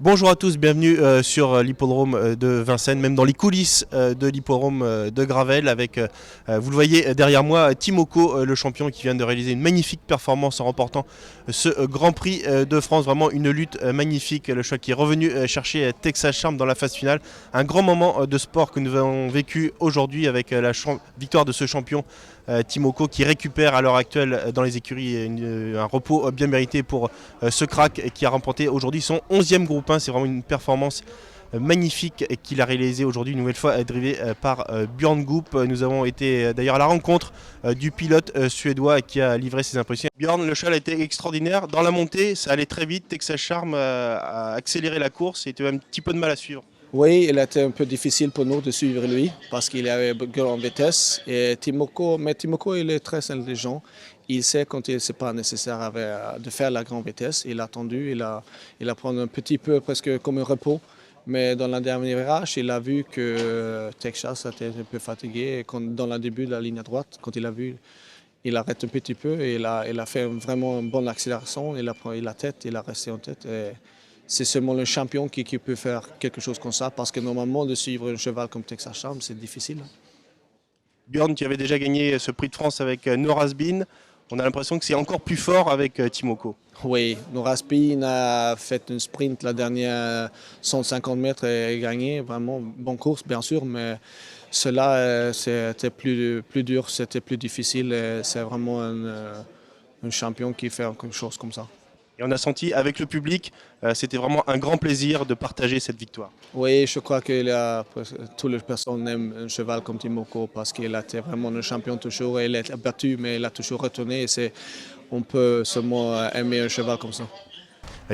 Bonjour à tous, bienvenue sur l'hippodrome de Vincennes, même dans les coulisses de l'hippodrome de Gravel avec, vous le voyez derrière moi, Timoko, le champion qui vient de réaliser une magnifique performance en remportant ce Grand Prix de France. Vraiment une lutte magnifique, le choix qui est revenu chercher Texas Charm dans la phase finale. Un grand moment de sport que nous avons vécu aujourd'hui avec la victoire de ce champion Timoko qui récupère à l'heure actuelle dans les écuries un repos bien mérité pour ce crack qui a remporté aujourd'hui son 11e groupe 1. C'est vraiment une performance magnifique qu'il a réalisé aujourd'hui, une nouvelle fois drivé par Björn Goop. Nous avons été d'ailleurs à la rencontre du pilote suédois qui a livré ses impressions. Björn, le cheval a été extraordinaire. Dans la montée, ça allait très vite. Texas Charm a accéléré la course et avait un petit peu de mal à suivre. Oui, il était un peu difficile pour nous de suivre lui parce qu'il avait grande vitesse. Et Timoko, il est très intelligent. Il sait quand c'est pas nécessaire de faire la grande vitesse. Il a attendu, il a pris un petit peu presque comme un repos. Mais dans la dernière virage, il a vu que Texas était un peu fatigué. Et dans le début de la ligne à droite, quand il a vu, il arrête un petit peu et il a fait vraiment une bonne accélération. Il a pris la tête, il a resté en tête. C'est seulement le champion qui peut faire quelque chose comme ça, parce que normalement, de suivre un cheval comme Texas Charm, c'est difficile. Björn, tu avais déjà gagné ce prix de France avec Noras Bean. On a l'impression que c'est encore plus fort avec Timoko. Oui, Noras Bean a fait un sprint la dernière 150 mètres et gagné. Vraiment, bonne course, bien sûr, mais cela, c'était plus dur, c'était plus difficile. C'est vraiment un champion qui fait quelque chose comme ça. Et on a senti avec le public, c'était vraiment un grand plaisir de partager cette victoire. Oui, je crois que toutes les personnes aiment un cheval comme Timoko parce qu'il a été vraiment un champion toujours. Il a battu, mais il a toujours retourné. On peut seulement aimer un cheval comme ça.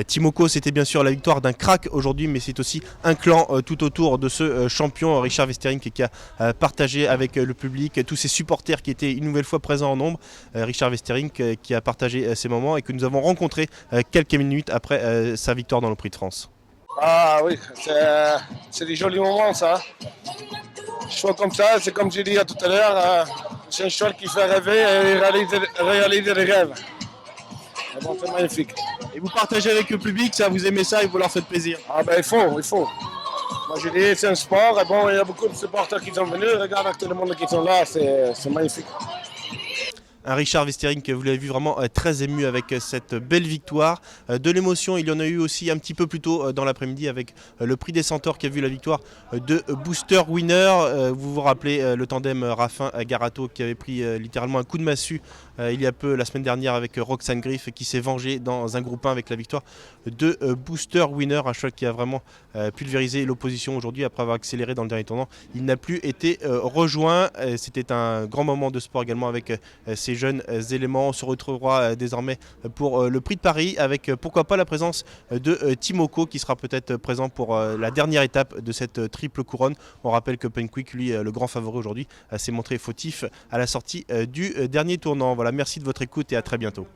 Timoko, c'était bien sûr la victoire d'un crack aujourd'hui, mais c'est aussi un clan tout autour de ce champion, Richard Westering, qui a partagé avec le public, tous ses supporters qui étaient une nouvelle fois présents en nombre. Richard Westering qui a partagé ces moments et que nous avons rencontré quelques minutes après sa victoire dans le Prix de France. Ah oui, c'est des jolis moments ça. Un cheval comme ça, c'est comme j'ai dit tout à l'heure, c'est un cheval qui fait rêver et réaliser des rêves. Bon, c'est magnifique. Et vous partagez avec le public, ça, vous aimez ça et vous leur faites plaisir? Ah ben il faut. Moi j'ai dit c'est un sport, et bon il y a beaucoup de supporters qui sont venus, regarde avec tout le monde qui sont là, c'est magnifique. Un Richard Westering que vous l'avez vu vraiment très ému avec cette belle victoire. De l'émotion, il y en a eu aussi un petit peu plus tôt dans l'après-midi avec le prix des Centaures qui a vu la victoire de Booster Winner. Vous vous rappelez le tandem Raffin-Garato qui avait pris littéralement un coup de massue il y a peu la semaine dernière avec Roxane Griff qui s'est vengé dans un groupe 1 avec la victoire de Booster Winner, un cheval qui a vraiment pulvérisé l'opposition aujourd'hui après avoir accéléré dans le dernier tournant. Il n'a plus été rejoint. C'était un grand moment de sport également avec ces jeunes éléments. On se retrouvera désormais pour le Prix de Paris avec pourquoi pas la présence de Timoko qui sera peut-être présent pour la dernière étape de cette triple couronne. On rappelle que Penquick, lui, le grand favori aujourd'hui, s'est montré fautif à la sortie du dernier tournant. Voilà, merci de votre écoute et à très bientôt.